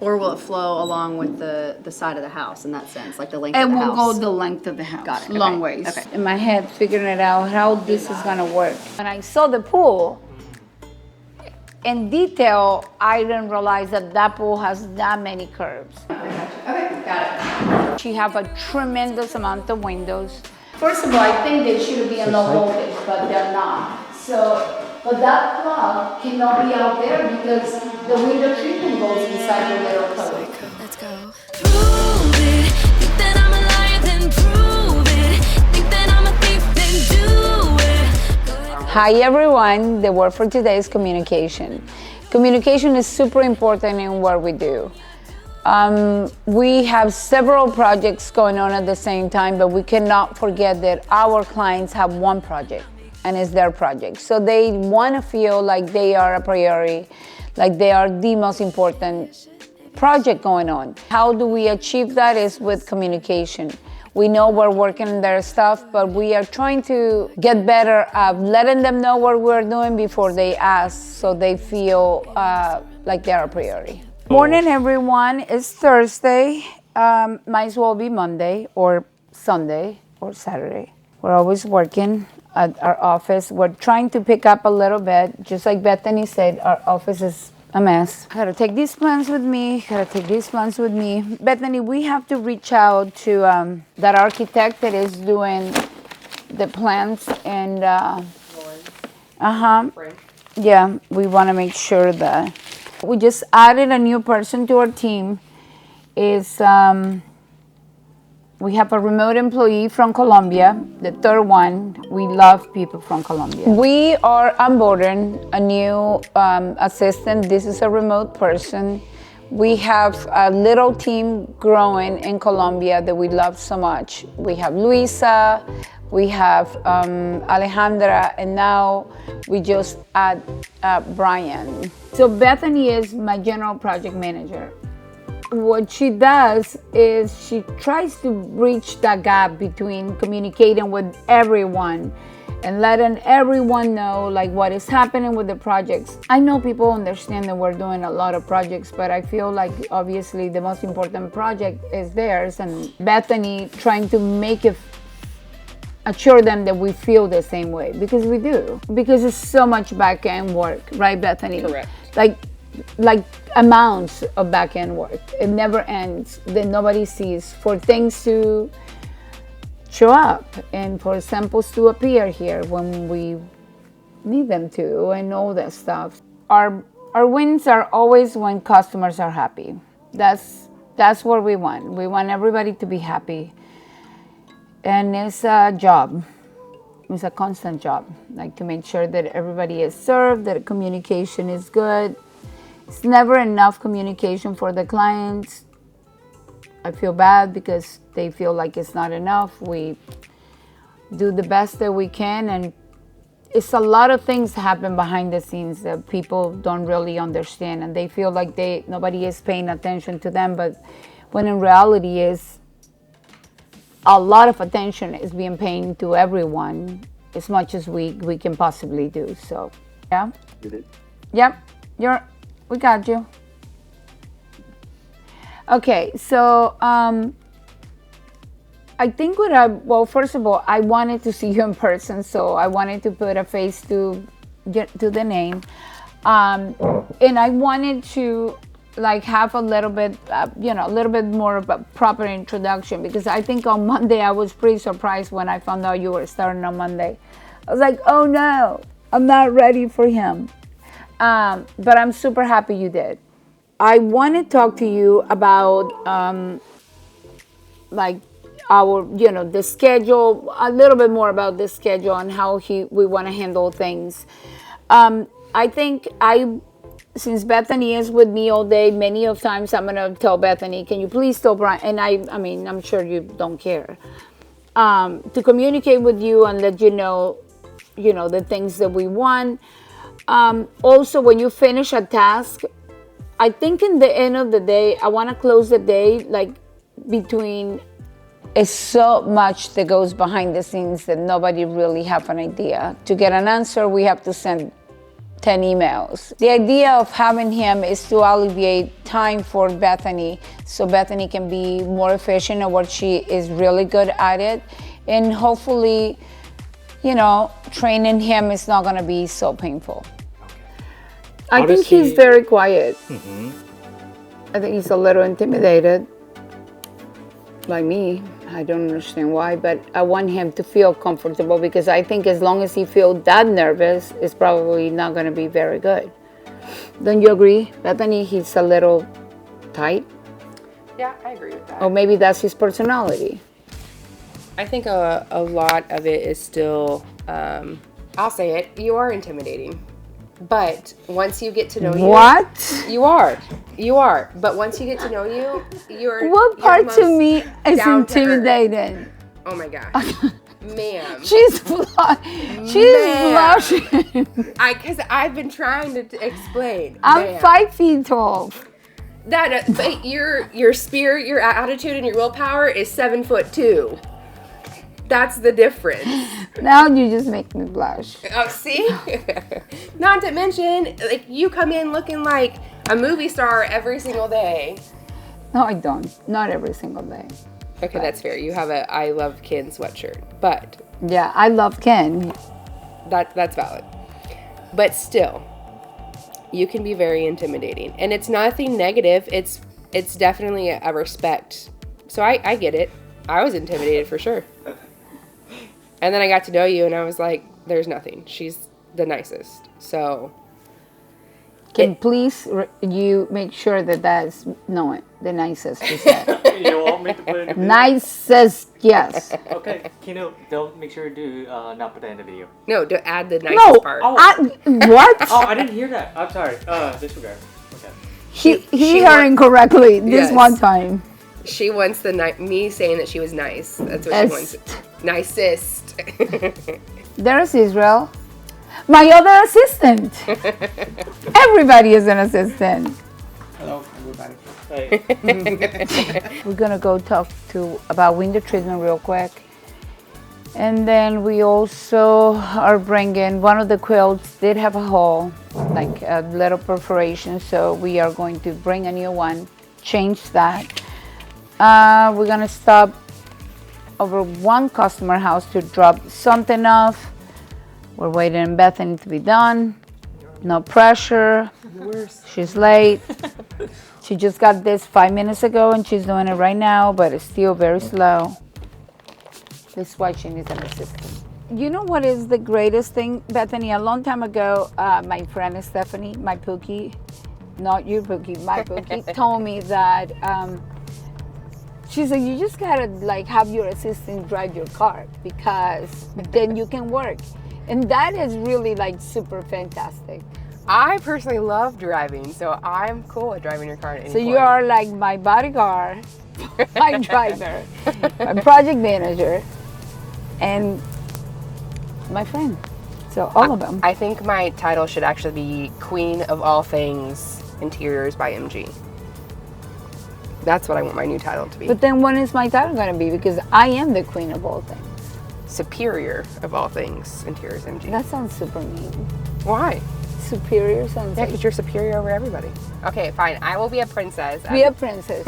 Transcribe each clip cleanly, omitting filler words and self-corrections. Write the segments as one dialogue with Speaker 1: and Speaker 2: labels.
Speaker 1: Or will it flow along with the side of the house in that sense, like the length of
Speaker 2: It
Speaker 1: the
Speaker 2: will
Speaker 1: house?
Speaker 2: go the length of the house.
Speaker 1: Got it,
Speaker 2: Long
Speaker 1: okay,
Speaker 2: ways.
Speaker 1: okay.
Speaker 2: In my head, figuring it out how this is gonna work. When I saw the pool, in detail, I didn't realize that that pool has that many curves.
Speaker 1: Okay, got it.
Speaker 2: She have a tremendous amount of windows. First of all, I think they should be in low voltage, but they're not. So, but that plug cannot be out there because the window treatment goes inside the little plug.
Speaker 3: Let's go. Prove it. Think that I'm a liar, then prove it. Think that I'm a thief, then do it. Go ahead.
Speaker 2: Hi everyone, the word for today is communication. Communication is super important in what we do. We have several projects going on at the same time, but we cannot forget that our clients have one project and it's their project. So they want to feel like they are a priority, like they are the most important project going on. How do we achieve that is with communication. We know we're working on their stuff, but we are trying to get better at letting them know what we're doing before they ask, so they feel like they're a priority. Morning, everyone. It's Thursday. Might as well be Monday or Sunday or Saturday. We're always working at our office. We're trying to pick up a little bit. Just like Bethany said, our office is a mess. Gotta take these plans with me. Bethany, we have to reach out to that architect that is doing the plans and yeah, we want to make sure that we just added a new person to our team. We have a remote employee from Colombia, the third one. We love people from Colombia. We are onboarding a new assistant. This is a remote person. We have a little team growing in Colombia that we love so much. We have Luisa, we have Alejandra, and now we just add Brian. So Bethany is my general project manager. What she does is she tries to bridge that gap between communicating with everyone and letting everyone know like what is happening with the projects. I know people understand that we're doing a lot of projects, but I feel like obviously the most important project is theirs, and Bethany trying to make it assure them that we feel the same way, because we do, because it's so much back-end work, right, Bethany?
Speaker 1: Correct.
Speaker 2: Like amounts of back-end work. It never ends, that nobody sees, for things to show up and for samples to appear here when we need them to, and all that stuff. Our wins are always when customers are happy. That's what we want. We want everybody to be happy. And it's a job. It's a constant job, like to make sure that everybody is served, that communication is good. It's never enough communication for the clients. I feel bad because they feel like it's not enough. We do the best that we can, and it's a lot of things happen behind the scenes that people don't really understand, and they feel like nobody is paying attention to them, but when in reality is a lot of attention is being paid to everyone as much as we can possibly do. So yeah.
Speaker 4: Did it?
Speaker 2: Yep. We got you. Okay, so I think first of all, I wanted to see you in person, so I wanted to put a face to the name, and I wanted to like have a little bit, a little bit more of a proper introduction, because I think on Monday I was pretty surprised when I found out you were starting on Monday. I was like, oh no, I'm not ready for him. But I'm super happy you did. I want to talk to you about like our, the schedule, a little bit more about the schedule and how we want to handle things. I think since Bethany is with me all day, many of times I'm gonna tell Bethany, can you please tell Brian, and I mean, I'm sure you don't care, to communicate with you and let you know, the things that we want. Also, when you finish a task, I think in the end of the day, I want to close the day like between. It's so much that goes behind the scenes that nobody really have an idea. To get an answer, we have to send 10 emails. The idea of having him is to alleviate time for Bethany so Bethany can be more efficient at what she is really good at it. And hopefully, you know, training him is not going to be so painful. I think he's very quiet. I think he's a little intimidated, like me. I don't understand why, but I want him to feel comfortable because I think as long as he feels that nervous, it's probably not going to be very good. Don't you agree, Bethany? He's a little tight?
Speaker 4: Yeah, I agree with that.
Speaker 2: Or maybe that's his personality.
Speaker 4: I think a lot of it is still, I'll say it, you are intimidating. But once you get to know you...
Speaker 2: What?
Speaker 4: You are. But once you get to know you, you're...
Speaker 2: What part
Speaker 4: you're
Speaker 2: to me is
Speaker 4: down to earth.
Speaker 2: intimidating?
Speaker 4: Oh my gosh. Ma'am.
Speaker 2: She's blushing.
Speaker 4: Because I've been trying to explain.
Speaker 2: I'm
Speaker 4: Ma'am.
Speaker 2: 5 feet tall.
Speaker 4: But your spirit, your attitude, and your willpower is 7'2". That's the difference.
Speaker 2: Now you just make me blush.
Speaker 4: Oh, see? Not to mention, like, you come in looking like a movie star every single day.
Speaker 2: No, I don't. Not every single day.
Speaker 4: Okay, that's fair. You have a I Love Ken sweatshirt. But
Speaker 2: Yeah, I love Ken.
Speaker 4: that's valid. But still, you can be very intimidating. And it's nothing negative. It's definitely a respect. So I get it. I was intimidated for sure. And then I got to know you, and I was like, there's nothing. She's the nicest. So.
Speaker 2: Can please you make sure that that's the nicest you said.
Speaker 5: You want me to put it in the video?
Speaker 2: Nicest, yes.
Speaker 5: Okay, Kino, don't make sure to not put that in the video.
Speaker 4: No, to add the nicest part.
Speaker 2: What?
Speaker 5: Oh, I didn't hear that. I'm sorry. Disregard. Okay.
Speaker 2: He heard incorrectly this
Speaker 4: Yes.
Speaker 2: one time.
Speaker 4: She wants me saying that she was nice. That's what she wants. Nicest.
Speaker 2: There's Israel. My other assistant. Everybody is an assistant.
Speaker 6: Hello, everybody.
Speaker 5: Hey.
Speaker 2: We're gonna go talk about window treatment real quick. And then we also are bringing, one of the quilts did have a hole, like a little perforation, so we are going to bring a new one, change that. We're gonna stop over one customer house to drop something off. We're waiting on Bethany to be done. No pressure. She's late. She just got this 5 minutes ago and she's doing it right now, but it's still very slow. This is why she needs an assistant. You know what is the greatest thing, Bethany? A long time ago, my friend Stephanie, my Pookie, not you Pookie, my Pookie, told me that she said, you just gotta like have your assistant drive your car because then you can work. And that is really like super fantastic.
Speaker 4: I personally love driving, so I'm cool with driving your car at any
Speaker 2: So
Speaker 4: point.
Speaker 2: you are like my bodyguard, my driver, my project manager, and my friend. So all of them.
Speaker 4: I think my title should actually be Queen of All Things Interiors by MG. That's what I want my new title to be.
Speaker 2: But then when is my title gonna be? Because I am the queen of all things.
Speaker 4: Superior of All Things Interiors MG.
Speaker 2: That sounds super mean.
Speaker 4: Why?
Speaker 2: Superior sounds
Speaker 4: Yeah,
Speaker 2: like
Speaker 4: because you're superior over everybody. Okay, fine. I will be a princess.
Speaker 2: be a princess.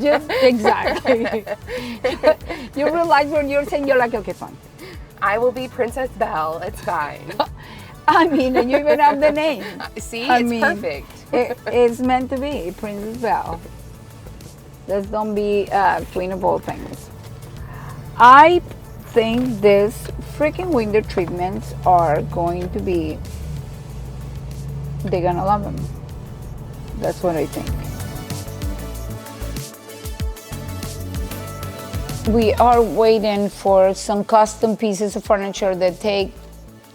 Speaker 2: just exactly. You realize when you're saying, you're like, okay, fine.
Speaker 4: I will be Princess Belle. It's fine.
Speaker 2: I mean, and you even have the name.
Speaker 4: See,
Speaker 2: I
Speaker 4: it's
Speaker 2: mean,
Speaker 4: perfect.
Speaker 2: It's meant to be Princess Belle. Let's don't be queen of all things. I think these freaking window treatments are going to be, they're gonna love them. That's what I think. We are waiting for some custom pieces of furniture that take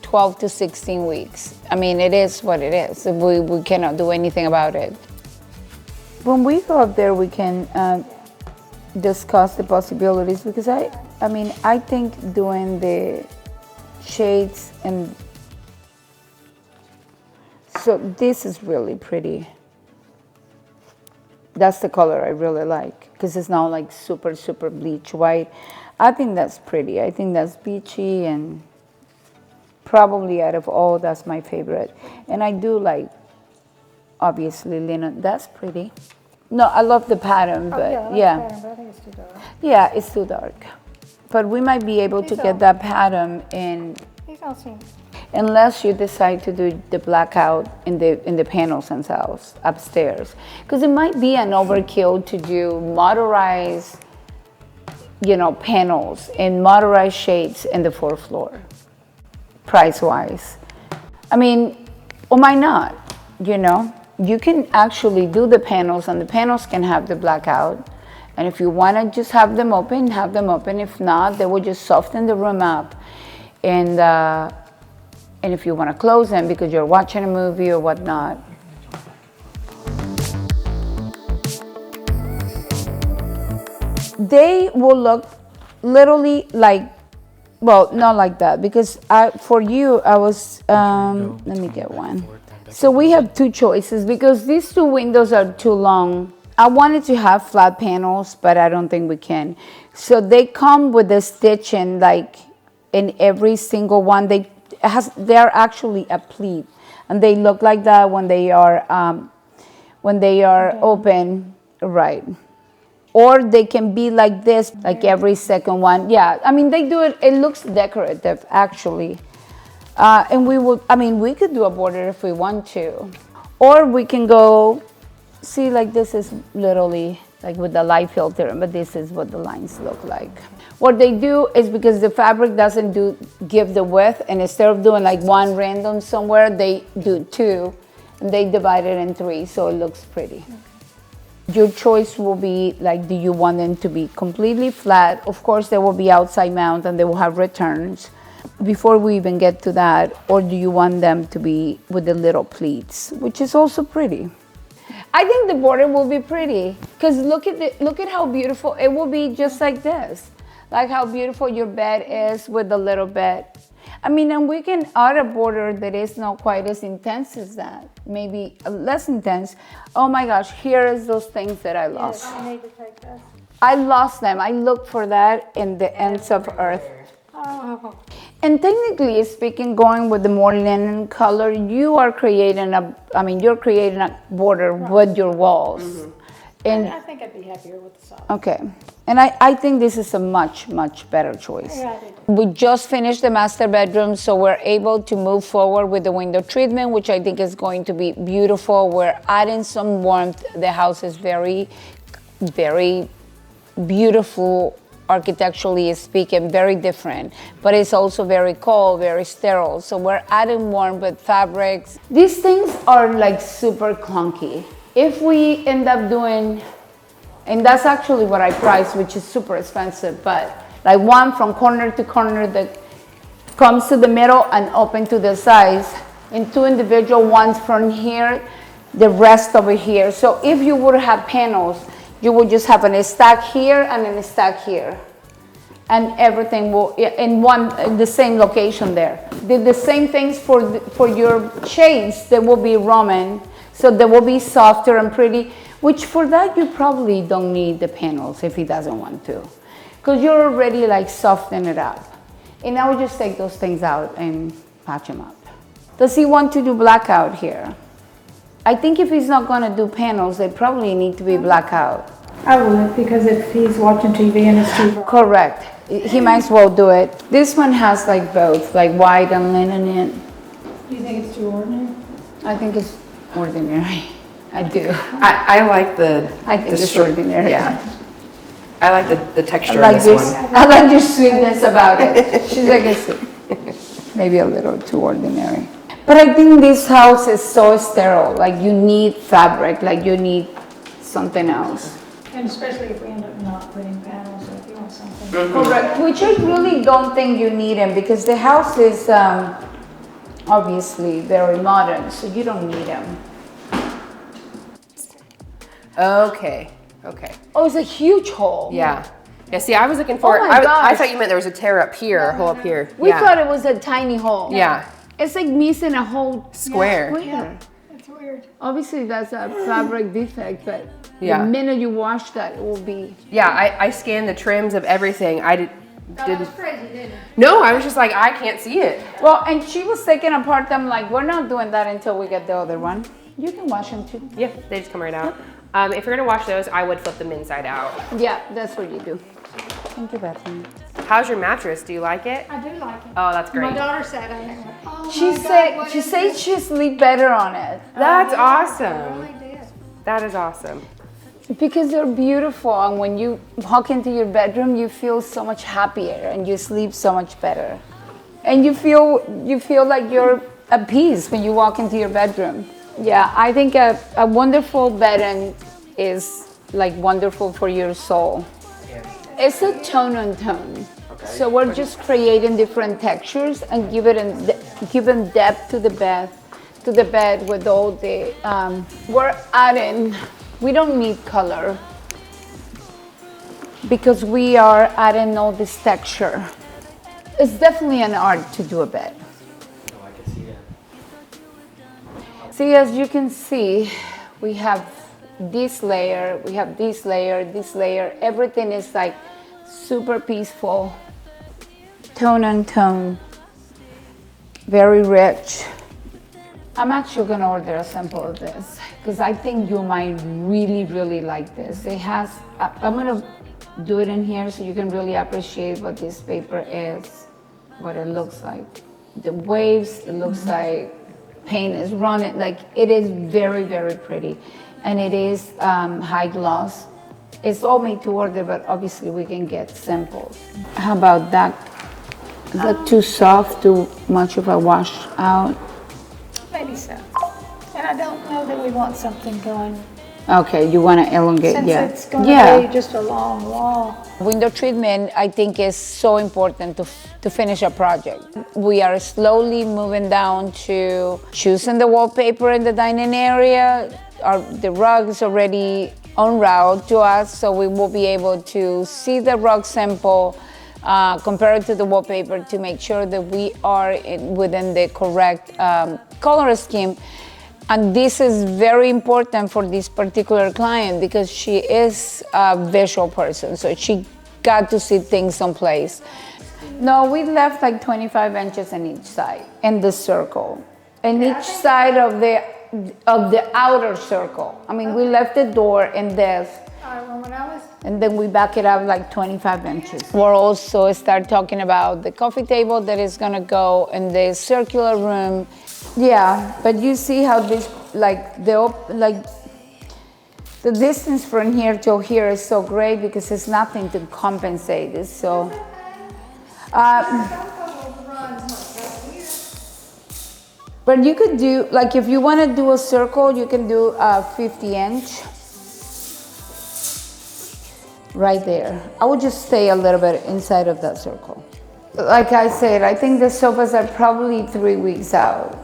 Speaker 2: 12 to 16 weeks. I mean, it is what it is. We cannot do anything about it. When we go up there, we can discuss the possibilities because I think doing the shades and so this is really pretty. That's the color I really like because it's not like super, super bleach white. I think that's pretty. I think that's beachy and probably out of all, that's my favorite. And I do like, obviously, linen. That's pretty. No, I love the pattern, but
Speaker 6: I like
Speaker 2: yeah.
Speaker 6: the pattern, but I think it's too dark.
Speaker 2: Yeah, it's too dark. But we might be able to get that pattern in,
Speaker 6: These all seem,
Speaker 2: unless you decide to do the blackout in the panels themselves upstairs. Because it might be an overkill to do motorized, panels and motorized shades in the fourth floor, price-wise. I mean, or might not, You can actually do the panels, and the panels can have the blackout. And if you want to just have them open, have them open. If not, they will just soften the room up. And if you want to close them because you're watching a movie or whatnot. They will look literally like, well, not like that, because for you, I was, let me get one. So we have two choices because these two windows are too long. I wanted to have flat panels, but I don't think we can. So they come with the stitching, like in every single one. They're actually a pleat, and they look like that when they are open, right? Or they can be like this, like every second one. Yeah, I mean, they do it. It looks decorative, actually. And we could do a border if we want to. Or we can go, see, like this is literally like with the light filter, but this is what the lines look like. What they do is because the fabric doesn't give the width, and instead of doing like one random somewhere, they do two, and they divide it in three, so it looks pretty. Your choice will be like, do you want them to be completely flat? Of course, they will be outside mount and they will have returns. Before we even get to that, or do you want them to be with the little pleats, which is also pretty. I think the border will be pretty because look at how beautiful it will be, just like this, like how beautiful your bed is with the little bed. I mean, and we can add a border that is not quite as intense as that, maybe less intense. Oh my gosh, here is those things that I lost.
Speaker 6: I need to take this.
Speaker 2: I lost them. I looked for that in the ends of earth.
Speaker 6: Oh,
Speaker 2: And technically speaking, going with the more linen color, you're creating a border with your walls. And
Speaker 6: I think I'd be happier with the soft.
Speaker 2: okay, and I think this is a much, much better choice.
Speaker 6: Yeah, I do.
Speaker 2: We just finished the master bedroom, so we're able to move forward with the window treatment, which I think is going to be beautiful. We're adding some warmth. The house is very, very beautiful, architecturally speaking, very different, but it's also very cold, very sterile. So we're adding warmth with fabrics. These things are like super clunky. If we end up doing, and that's actually what I priced, which is super expensive, but like one from corner to corner that comes to the middle and open to the sides, and two individual ones from here, the rest over here. So if you would have panels, you would just have a stack here and a stack here. And everything will, in the same location there. Did the same things for your shades, they will be Roman. So they will be softer and pretty, which for that you probably don't need the panels if he doesn't want to. Because you're already like softening it up. And I would just take those things out and patch them up. Does he want to do blackout here? I think if he's not gonna do panels, they probably need to be blackout.
Speaker 6: I would, because if he's watching TV and it's too bright.
Speaker 2: Correct. He might as well do it. This one has like both, like white and linen in.
Speaker 6: Do you think it's too ordinary?
Speaker 2: I think it's ordinary. I do.
Speaker 7: I like the.
Speaker 2: I think
Speaker 7: the
Speaker 2: it's
Speaker 7: stri-
Speaker 2: ordinary.
Speaker 7: Yeah. I like the texture
Speaker 2: I like
Speaker 7: of this
Speaker 2: this.
Speaker 7: one.
Speaker 2: I like your sweetness about it. She's like, it's maybe a little too ordinary. But I think this house is so sterile. Like you need fabric. Like you need something else.
Speaker 6: And especially if we end up not putting panels, or if you want something.
Speaker 2: Correct. Which I really don't think you need them because the house is obviously very modern, so you don't need them.
Speaker 4: Okay.
Speaker 2: Oh, it's a huge hole.
Speaker 4: Yeah. Yeah, see, I was looking for,
Speaker 2: Oh my
Speaker 4: I
Speaker 2: gosh.
Speaker 4: thought you meant there was a tear up here, a hole up here.
Speaker 2: We
Speaker 4: Yeah.
Speaker 2: thought it was a tiny hole.
Speaker 4: Yeah.
Speaker 2: It's like missing a whole
Speaker 4: Square.
Speaker 2: square.
Speaker 6: It's weird.
Speaker 2: Obviously, that's a fabric defect, but
Speaker 4: Yeah.
Speaker 2: the minute you wash that, it will be.
Speaker 4: Yeah, I scanned the trims of everything. didn't. No, I was just like, I can't see it.
Speaker 2: Well, and she was taking apart them like, we're not doing that until we get the other one. You can wash them too.
Speaker 4: Yeah, they just come right out. If you're gonna wash those, I would flip them inside out.
Speaker 2: Yeah, that's what you do. Thank you, Bethany.
Speaker 4: How's your mattress? Do you like it?
Speaker 6: I do like it.
Speaker 4: Oh, that's great.
Speaker 6: My daughter sat on it. Oh
Speaker 2: She
Speaker 6: my God,
Speaker 2: said
Speaker 6: what
Speaker 2: she
Speaker 6: is
Speaker 2: said
Speaker 6: this?
Speaker 2: she sleep better on it.
Speaker 4: That's
Speaker 6: I
Speaker 4: awesome.
Speaker 6: really did.
Speaker 4: That is awesome.
Speaker 2: Because they're beautiful, and when you walk into your bedroom, you feel so much happier, and you sleep so much better, and you feel like you're at peace when you walk into your bedroom. Yeah, I think a wonderful bedding is like wonderful for your soul. It's a tone on tone. So we're just creating different textures and giving depth to the bed with all the. We're adding. We don't need color because we are adding all this texture. It's definitely an art to do a bed.
Speaker 5: Oh, I can see that.
Speaker 2: See, as you can see, we have this layer, we have this layer, this layer. Everything is like super peaceful, tone on tone, very rich. I'm actually gonna order a sample of this because I think you might really, really like this. It has, I'm gonna do it in here so you can really appreciate what this paper is, what it looks like. The waves, it looks like paint is running, like it is very, very pretty. And it is high gloss. It's all made to order, but obviously we can get samples. How about that? Is that too soft, too much of a wash out?
Speaker 6: Maybe so. And I don't know that we want something going,
Speaker 2: Okay, you want to elongate,
Speaker 6: since
Speaker 2: yeah.
Speaker 6: it's going
Speaker 2: Yeah.
Speaker 6: to be just a long wall.
Speaker 2: Window treatment, I think, is so important to finish a project. We are slowly moving down to choosing the wallpaper in the dining area. The rug is already en route to us, so we will be able to see the rug sample, compare it to the wallpaper to make sure that we are within the correct color scheme. And this is very important for this particular client because she is a visual person, so she got to see things in place. No, we left like 25 inches in each side, in the circle, in each side of the outer circle. I mean, we left the door in this,
Speaker 6: When I was,
Speaker 2: and then we back it up like 25 inches. We'll also start talking about the coffee table that is gonna go in the circular room. Yeah, but you see how this, the distance from here to here is so great because there's nothing to compensate. It's so. But you could do, like, if you want to do a circle, you can do a 50-inch. Right there. I would just stay a little bit inside of that circle. Like I said, I think the sofas are probably 3 weeks out.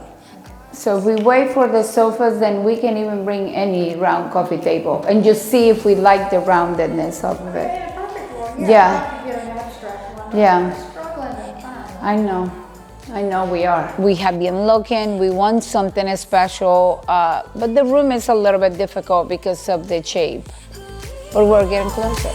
Speaker 2: So if we wait for the sofas, then we can even bring any round coffee table and just see if we like the roundedness of it.
Speaker 6: yeah, perfect one.
Speaker 2: Yeah.
Speaker 6: I'd like to get an abstract one.
Speaker 2: Yeah.
Speaker 6: I'm struggling to find.
Speaker 2: I know we are. We have been looking, we want something special, but the room is a little bit difficult because of the shape. But we're getting closer.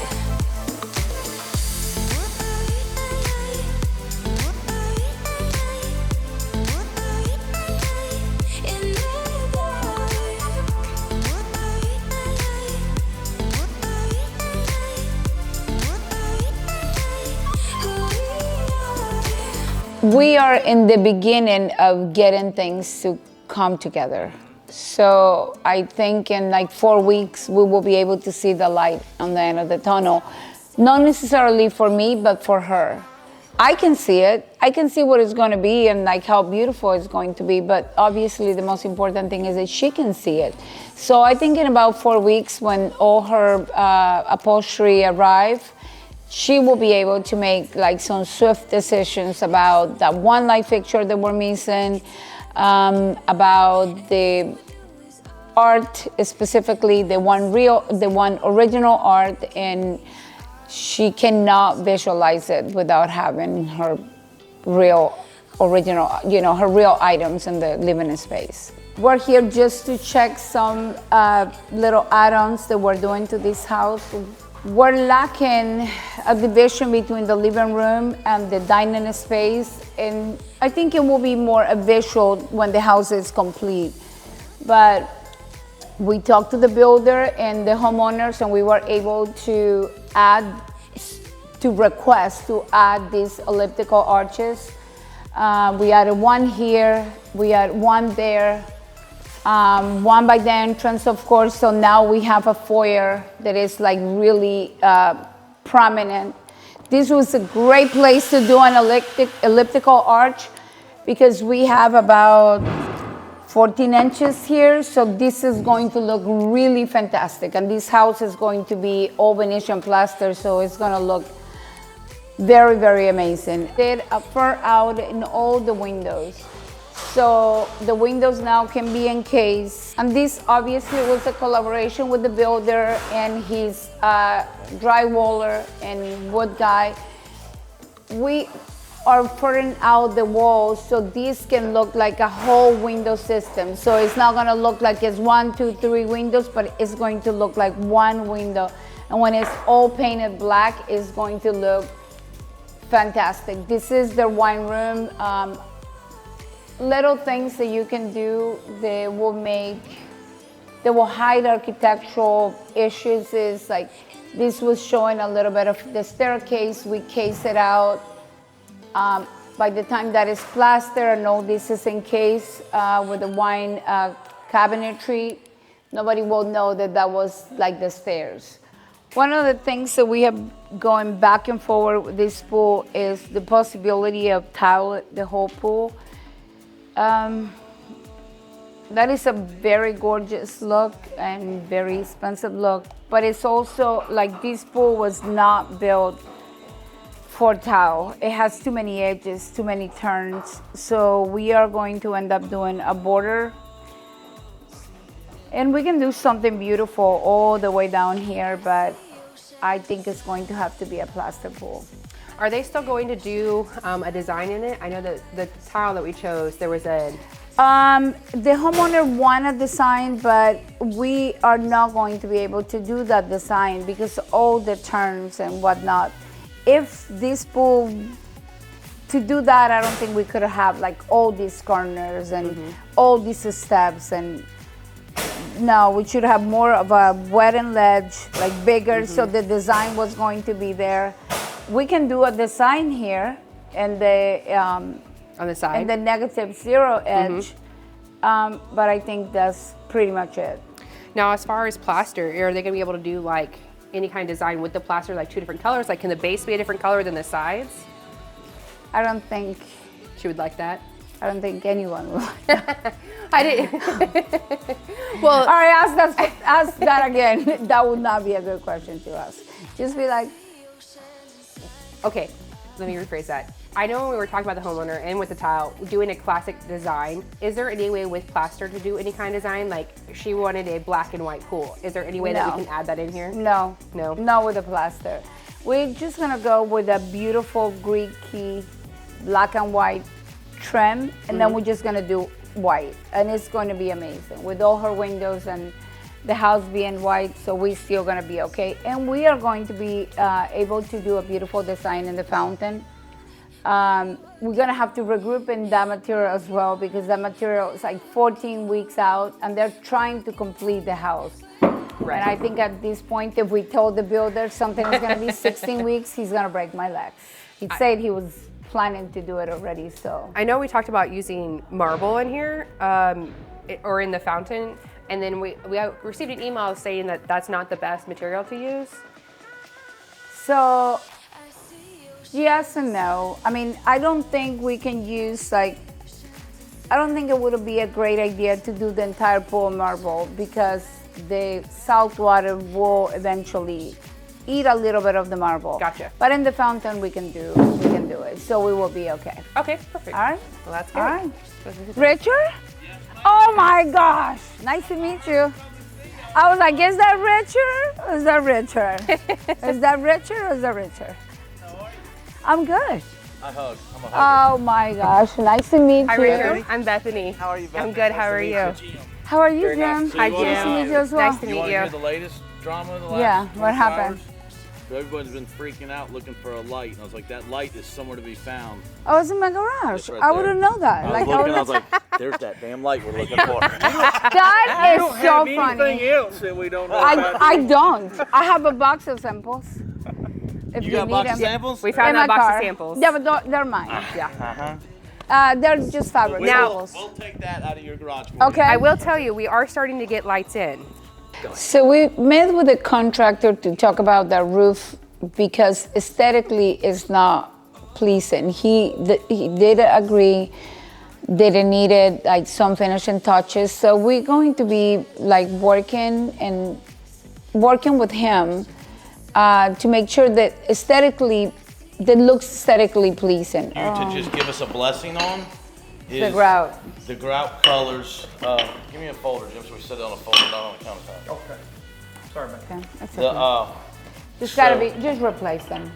Speaker 2: We are in the beginning of getting things to come together. So I think in like 4 weeks, we will be able to see the light on the end of the tunnel. Not necessarily for me, but for her. I can see it. I can see what it's going to be and like how beautiful it's going to be. But obviously the most important thing is that she can see it. So I think in about 4 weeks, when all her upholstery arrive, she will be able to make like some swift decisions about that one light fixture that we're missing, about the art, specifically the one original art, and she cannot visualize it without having her real original, her real items in the living space. We're here just to check some little add-ons that we're doing to this house. we're lacking a division between the living room and the dining space, and I think it will be more a visual when the house is complete. But we talked to the builder and the homeowners, and we were able to request to add these elliptical arches. We added one here, we had one there, one by the entrance, of course. So now we have a foyer that is like really prominent. This was a great place to do an elliptical arch because we have about 14 inches here. So this is going to look really fantastic. And this house is going to be all Venetian plaster, so it's gonna look very, very amazing. Did a fur out in all the windows. So the windows now can be encased. And this obviously was a collaboration with the builder and his drywaller and wood guy. We are furring out the walls so this can look like a whole window system. So it's not gonna look like it's 1, 2, 3 windows, but it's going to look like one window. And when it's all painted black, it's going to look fantastic. This is their wine room. Little things that you can do that will hide architectural issues is like this was showing a little bit of the staircase. We case it out. By the time that is plaster and all this is encased with the wine cabinetry, nobody will know that that was like the stairs. One of the things that we have going back and forward with this pool is the possibility of tile the whole pool. That is a very gorgeous look and very expensive look, but it's also like this pool was not built for tile. It has too many edges, too many turns. So we are going to end up doing a border. And we can do something beautiful all the way down here, but I think it's going to have to be a plaster pool.
Speaker 4: Are they still going to do a design in it? I know that the tile that we chose, there was a...
Speaker 2: The homeowner wanted design, but we are not going to be able to do that design because all the turns and whatnot. If this pool, to do that, I don't think we could have like all these corners and all these steps, and no, we should have more of a wooden ledge, like bigger, so the design was going to be there. We can do a design here and the
Speaker 4: on the side?
Speaker 2: and the -0 edge, but I think that's pretty much it.
Speaker 4: Now, as far as plaster, are they gonna be able to do like any kind of design with the plaster, like 2 different colors? Like, can the base be a different color than the sides?
Speaker 2: I don't think
Speaker 4: She would like that.
Speaker 2: I don't think anyone will.
Speaker 4: I didn't. Well,
Speaker 2: All right, ask that again. That would not be a good question to ask. Just be like,
Speaker 4: okay, let me rephrase that. I know when we were talking about the homeowner and with the tile, doing a classic design, is there any way with plaster to do any kind of design? Like, she wanted a black and white pool. Is there any way that
Speaker 2: No.
Speaker 4: we can add that in here?
Speaker 2: no,
Speaker 4: No?
Speaker 2: not with the plaster. We're just gonna go with a beautiful Greek-y black and white trim, and then we're just gonna do white, and it's going to be amazing with all her windows and the house being white, so we're still gonna be okay. And we are going to be able to do a beautiful design in the fountain. We're gonna have to regroup in that material as well because that material is like 14 weeks out, and they're trying to complete the house.
Speaker 4: Right.
Speaker 2: And I think at this point, if we told the builder something is gonna be 16 weeks, he's gonna break my legs. He said he was planning to do it already, so.
Speaker 4: I know we talked about using marble in here, or in the fountain, and then we received an email saying that that's not the best material to use.
Speaker 2: So, yes and no. I mean, I don't think we can use I don't think it would be a great idea to do the entire pool marble because the salt water will eventually eat a little bit of the marble.
Speaker 4: Gotcha.
Speaker 2: But in the fountain, we can do it, so we will be okay.
Speaker 4: Okay, perfect.
Speaker 2: All right.
Speaker 4: Well, that's good.
Speaker 2: All right. Richard? Oh my gosh! Nice to meet you. I was like, is that Richard? Or is that Richard? Is that Richard or is that Richard? I'm good.
Speaker 8: I hug. I'm a hugger.
Speaker 2: Oh my gosh! Nice to meet
Speaker 4: Hi,
Speaker 2: you.
Speaker 4: Richard. I'm Bethany.
Speaker 8: How are you, Beth?
Speaker 4: I'm good. How are you?
Speaker 2: How are you,
Speaker 8: Very nice
Speaker 2: Jim?
Speaker 8: to
Speaker 4: Hi,
Speaker 8: see you.
Speaker 4: Jim.
Speaker 2: Nice to meet you as well.
Speaker 4: Nice to
Speaker 8: You
Speaker 4: meet
Speaker 8: want to
Speaker 4: you.
Speaker 8: hear the latest drama of the last
Speaker 2: Yeah, what
Speaker 8: 24
Speaker 2: happened?
Speaker 8: hours? Everybody's been freaking out looking for a light, and I was like, that light is somewhere to be found.
Speaker 2: Oh, it's in my garage.
Speaker 8: It's right
Speaker 2: I
Speaker 8: there.
Speaker 2: wouldn't know that.
Speaker 8: I was looking, I was like, there's that damn light we're looking for.
Speaker 2: That is so funny.
Speaker 8: else that we don't know
Speaker 2: I don't. I have a box of samples. If
Speaker 8: You got a
Speaker 2: need
Speaker 8: box
Speaker 2: them.
Speaker 8: of samples?
Speaker 4: We found
Speaker 2: In
Speaker 4: that
Speaker 2: my
Speaker 4: box
Speaker 2: car.
Speaker 4: of samples.
Speaker 2: Yeah, but they're mine. Yeah. They're just fabric
Speaker 4: Now-
Speaker 2: samples.
Speaker 8: We'll take that out of your garage for
Speaker 2: Okay.
Speaker 4: I will tell you, we are starting to get lights in.
Speaker 2: So we met with a contractor to talk about the roof because aesthetically it's not pleasing. He did agree that it needed like some finishing touches. So we're going to be like working with him to make sure that that looks aesthetically pleasing.
Speaker 8: you to just give us a blessing on is
Speaker 2: The grout.
Speaker 8: The grout colors. Give me a folder, Jim, so we set it on a folder, not on the countertop.
Speaker 5: Okay. Sorry about that.
Speaker 2: Okay, that's
Speaker 8: The,
Speaker 2: okay. Just replace them.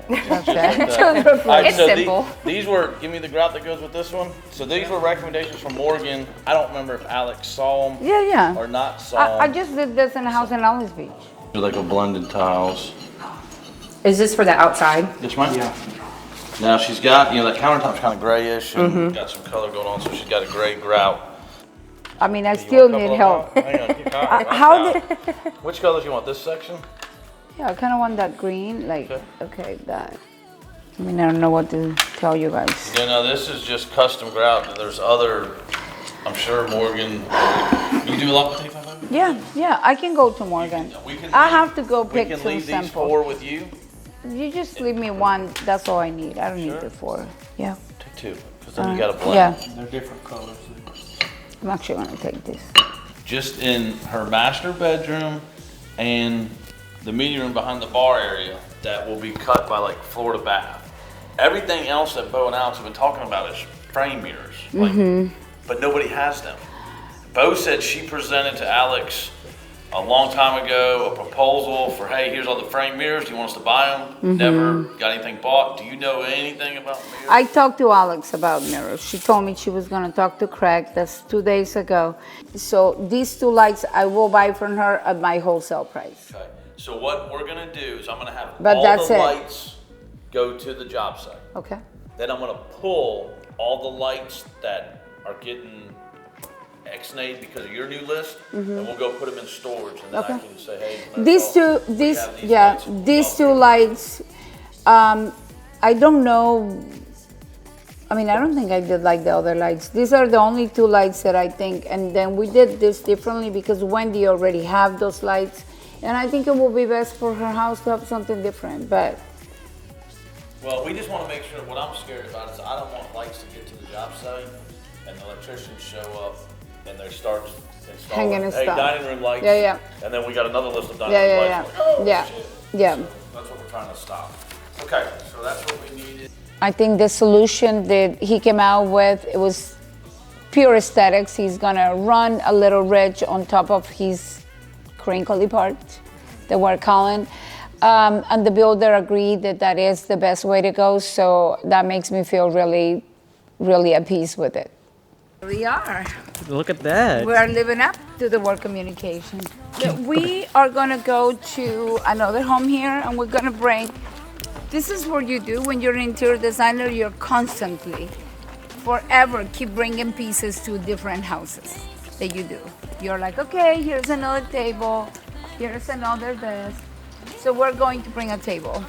Speaker 8: Just
Speaker 2: replace.
Speaker 4: It's simple.
Speaker 8: These were, give me the grout that goes with this one. So these were recommendations from Morgan. I don't remember if Alex saw them
Speaker 2: Yeah.
Speaker 8: or not saw
Speaker 2: I
Speaker 8: them.
Speaker 2: just did this in a house in Allen's Beach.
Speaker 8: They're like a blended tiles.
Speaker 4: Is this for the outside?
Speaker 8: This one? Yeah. Now she's got, that countertop's kind of grayish and got some color going on, so she's got a gray grout.
Speaker 2: I mean, I
Speaker 8: You
Speaker 2: still
Speaker 8: want a
Speaker 2: need
Speaker 8: couple
Speaker 2: help.
Speaker 8: of them? Hang on, keep going.
Speaker 2: How
Speaker 8: Which colors you want? This section?
Speaker 2: Yeah, I kind of want that green, like,
Speaker 8: Okay.
Speaker 2: okay, that. I mean, I don't know what to tell you guys.
Speaker 8: Yeah, no, this is just custom grout. There's other, I'm sure Morgan, you do a lot with 2500?
Speaker 2: Yeah, I can go to Morgan.
Speaker 8: We can
Speaker 2: I
Speaker 8: leave-
Speaker 2: have to go
Speaker 8: We
Speaker 2: pick
Speaker 8: can
Speaker 2: some
Speaker 8: leave these
Speaker 2: samples.
Speaker 8: 4 with you.
Speaker 2: You just leave me one, that's all I need. I don't
Speaker 8: Sure.
Speaker 2: need the 4. Yeah.
Speaker 8: Take 2, because then you got a blend.
Speaker 2: Yeah,
Speaker 5: They're different colors.
Speaker 2: I'm actually gonna take this.
Speaker 8: Just in her master bedroom and the meeting room behind the bar area that will be cut by like floor to bath. Everything else that Bo and Alex have been talking about is frame mirrors, but nobody has them. Bo said she presented to Alex a long time ago a proposal for, hey, here's all the frame mirrors. Do you want us to buy them? Never got anything bought. Do you know anything about mirrors?
Speaker 2: I talked to Alex about mirrors. She told me she was gonna talk to Craig, that's 2 days ago. So these 2 lights I will buy from her at my wholesale price.
Speaker 8: Okay. So what we're gonna do is I'm gonna have
Speaker 2: But
Speaker 8: all
Speaker 2: that's
Speaker 8: the
Speaker 2: it.
Speaker 8: lights go to the job site.
Speaker 2: Okay?
Speaker 8: Then I'm gonna pull all the lights that are getting X-nayed because of your new list, and we'll go put them in storage, and then I can say, hey.
Speaker 2: These
Speaker 8: Marisol,
Speaker 2: two,
Speaker 8: we
Speaker 2: these,
Speaker 8: have these
Speaker 2: yeah,
Speaker 8: lights.
Speaker 2: these 2 lights, I don't know, I mean, I don't think I did like the other lights. These are the only 2 lights that I think, and then we did this differently because Wendy already have those lights, and I think it will be best for her house to have something different, but
Speaker 8: Well, we just wanna make sure, what I'm scared about is I don't want lights to get to the job site, and the electricians show up, and they start installing,
Speaker 2: Hanging and
Speaker 8: hey,
Speaker 2: stuff.
Speaker 8: dining room lights.
Speaker 2: Yeah, yeah.
Speaker 8: And then we got another list of dining
Speaker 2: yeah,
Speaker 8: room
Speaker 2: yeah,
Speaker 8: lights.
Speaker 2: yeah,
Speaker 8: Like, oh,
Speaker 2: yeah,
Speaker 8: shit.
Speaker 2: yeah.
Speaker 8: So that's what we're trying to stop. Okay, so that's what we needed.
Speaker 2: I think the solution that he came out with, it was pure aesthetics. He's gonna run a little ridge on top of his crinkly part that we're calling. And the builder agreed that that is the best way to go. So that makes me feel really, really at peace with it. We are.
Speaker 9: Look at that.
Speaker 2: We are living up to the word communication. We are gonna go to another home here and we're gonna bring, this is what you do when you're an interior designer, you're constantly, forever keep bringing pieces to different houses that you do. You're like, okay, here's another table, here's another desk. So we're going to bring a table.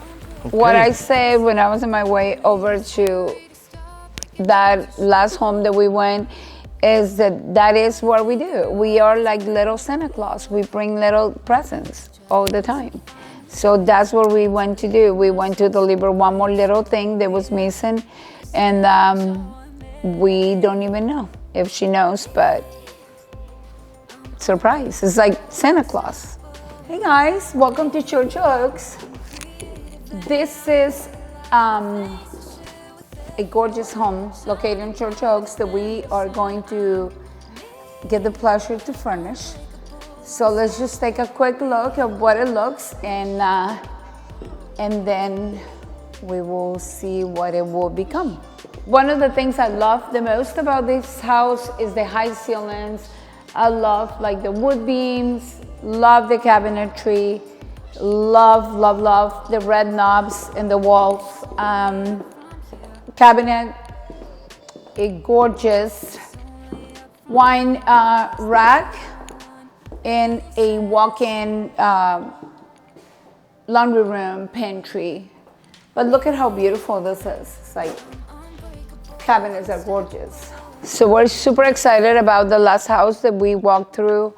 Speaker 2: What I said when I was on my way over to that last home that we went is that is what we do. We are like little Santa Claus. We bring little presents all the time. So that's what we went to do. We went to deliver one more little thing that was missing, and we don't even know if she knows, but surprise. It's like Santa Claus. Hey guys, welcome to Church Oaks. This is a gorgeous home located in Church Oaks that we are going to get the pleasure to furnish. So let's just take a quick look at what it looks, and then we will see what it will become. One of the things I love the most about this house is the high ceilings. I love like the wood beams, love the cabinetry, Love, love, love the red knobs in the walls. Cabinet, a gorgeous wine rack, and a walk-in laundry room, pantry. But look at how beautiful this is. It's like, cabinets are gorgeous. So we're super excited about the last house that we walked through.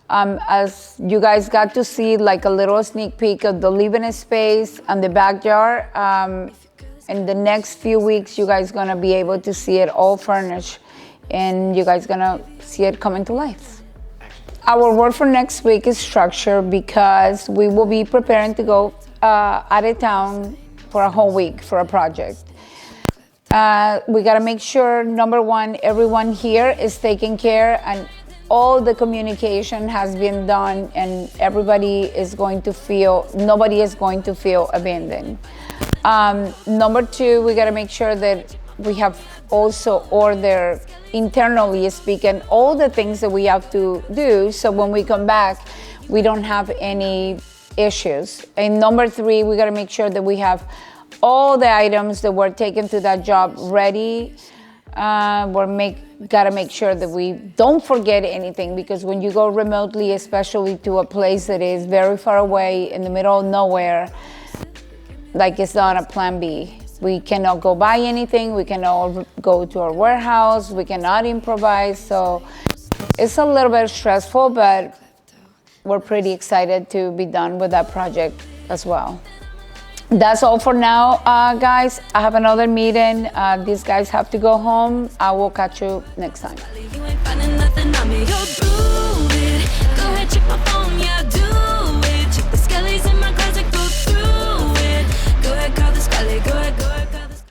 Speaker 2: As you guys got to see like a little sneak peek of the living space and the backyard. In the next few weeks, you guys gonna be able to see it all furnished, and you guys gonna see it coming to life. Our work for next week is structured because we will be preparing to go out of town for a whole week for a project. We gotta make sure, number one, everyone here is taken care and all the communication has been done, and everybody is going to feel, nobody is going to feel abandoned. Number two, we gotta make sure that we have also ordered, internally speaking, all the things that we have to do, so when we come back, we don't have any issues. And number three, we gotta make sure that we have all the items that were taken to that job ready. Gotta make sure that we don't forget anything, because when you go remotely, especially to a place that is very far away in the middle of nowhere, like it's not a plan B. We cannot go buy anything, we cannot go to our warehouse, we cannot improvise, so it's a little bit stressful, but we're pretty excited to be done with that project as well. That's all for now, guys. I have another meeting. These guys have to go home. I will catch you next time.
Speaker 3: You ain't finding nothing on me. Go prove it. Go ahead, check my phone, yeah, do it. Check the skellies in my closet, go through it. Go ahead, call the skelly, go ahead.